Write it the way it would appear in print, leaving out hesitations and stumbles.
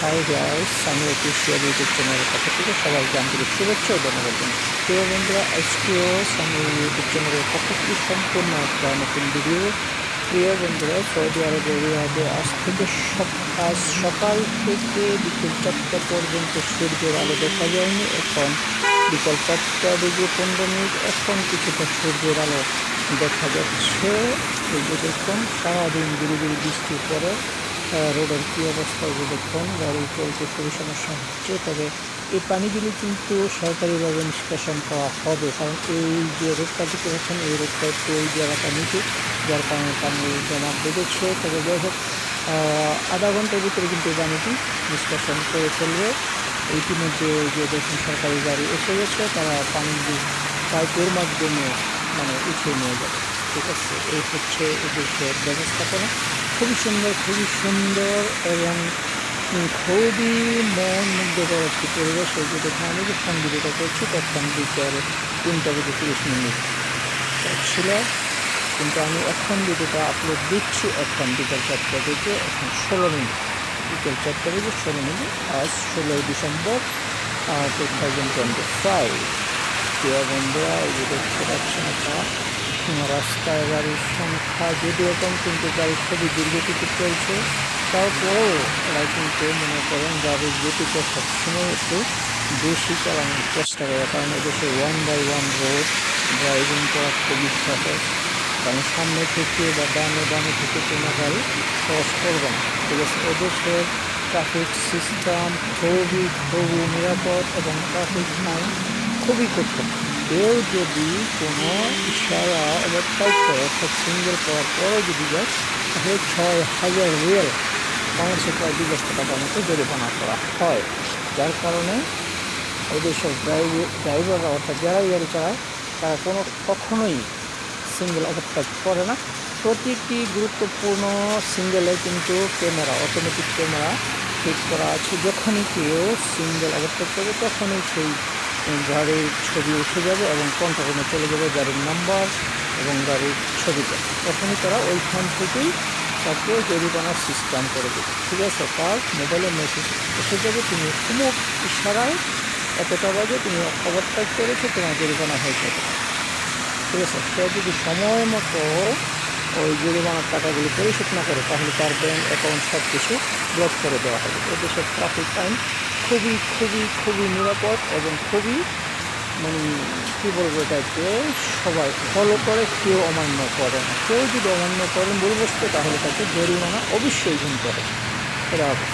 Hi guys, আমি official YouTube চ্যানেলের পক্ষ থেকে সবাইকে আন্তরিক শুভেচ্ছা ও ধন্যবাদ জানাই। প্রিয় বন্ধুরা, আজকেও আমি ইউটিউব চ্যানেলের পক্ষ থেকে সম্পূর্ণ একটা নতুন ভিডিও। প্রিয় বন্ধুরা, সৌদি আরবের রিয়াদে আজ থেকে আজ সকাল থেকে বিকেল 4টা পর্যন্ত সূর্যের আলো দেখা যায়নি। এখন বিকাল 4টা বেজে 15 মিনিট, এখন কিছুটা সূর্যের আলো দেখা যাচ্ছে। এই যে দেখুন, সারাদিন ধীরে ধীরে বৃষ্টির পরে রোডের কী অবস্থা, যে দেখুন গাড়ি চলতে খুবই সমস্যা হচ্ছে। তবে এই পানিগুলি কিন্তু সরকারিভাবে নিষ্কাশন করা হবে, কারণ এই যে রোডটা দেখতে পাচ্ছেন, এই রোডটা একটু এই জায়গাটা নিচু, যার কারণে পানি জমা বেঁধেছে। তবে যাই হোক, আধা ঘন্টার ভিতরে কিন্তু এই পানিটি নিষ্কাশন করে ফেলবে। ইতিমধ্যে যে দেখুন সরকারি গাড়ি এসে গেছে, তারা পানিগুলি পাইপের মাধ্যমে উঠিয়ে নিয়ে যাবে। ঠিক আছে, এই হচ্ছে এদেশের ব্যবস্থাপনা। খুবই সুন্দর এবং খুবই মন মুগ্ধকর একটি পরিবেশ। এই যে দেখুন, আমি যখন ভিডিওটা করছি তখন বিকেল 3টা বেজে 30 মিনিট ছিল, কিন্তু আমি এখন ভিডিওটা আপলোড দিচ্ছি এখন বিকেল 4টা বেজে 16 মিনিট। বিকেল 4টা বেজে 16 মিনিট, আজ 16ই ডিসেম্বর 2025। প্রিয় বন্ধুরা, এই যে দেখতে পাচ্ছেন আপনারা, রাস্তায় গাড়ির সংখ্যা যদিও কম, কিন্তু গাড়ি খুবই দীর্ঘগতিতে চলছে। তারপরেও এরা কিন্তু মনে করেন গাড়ির গতিটা সবসময় একটু বেশি চালানোর চেষ্টা করে, কারণ এদেশে 1/1 রোড ড্রাইভিং করা খুবই সহজ। কারণ সামনে থেকে বা ডানে থেকে কোনো গাড়ি ক্রস করবে না। ঠিক আছে, এদেশের ট্রাফিক সিস্টেম খুবই নিরাপদ এবং ট্রাফিক আইন খুবই কঠোর। কেউ যদি কোনো ইশারা ওভারটেক করে, অর্থাৎ সিঙ্গেল করার পরেও যদি যায়, তাহলে 6,000 রিয়াল, বাংলাদেশে প্রায় 2 লক্ষ টাকার মতো জরিমানা করা হয়। যার কারণে এদেশের ড্রাইভাররা, অর্থাৎ যারাই গাড়ি চালায়, তারা কখনোই সিঙ্গেল ওভারটেক করে না। প্রতিটি গুরুত্বপূর্ণ সিঙ্গেলে কিন্তু অটোমেটিক ক্যামেরা ফিট করা আছে। যখনই কেউ সিঙ্গেল ওভারটেক করবে, তখনই সেই গাড়ির ছবি উঠে যাবে এবং কন্ট্রোল রুমে চলে যাবে গাড়ির নাম্বার এবং গাড়ির ছবিটা। তখনই তারা ওইখান থেকেই তাকে জরিমানার সিস্টেম করে দেবে। ঠিক আছে, তার মোবাইলে মেসেজ এসে যাবে, তুমি অমুক ইশারায় এতটা বাজে তুমি ওভারটেক করেছো, তোমার জরিমানা হয়ে যাবে। ঠিক আছে, সে যদি সময় মতো ওই জরিমানার টাকাগুলি পরিশোধ না করে, তাহলে তার ব্যাংক অ্যাকাউন্ট সব কিছু ব্লক করে দেওয়া হবে। এদেশের ট্রাফিক আইন খুবই নিরাপদ এবং খুবই কী বলবো, এটাকে সবাই ফলো করে, কেউ অমান্য করে না। কেউ যদি অমান্য করেন ভুলবশত, তাহলে তাকে জরিমানা অবশ্যই গুনতে হবে। এটা হবে।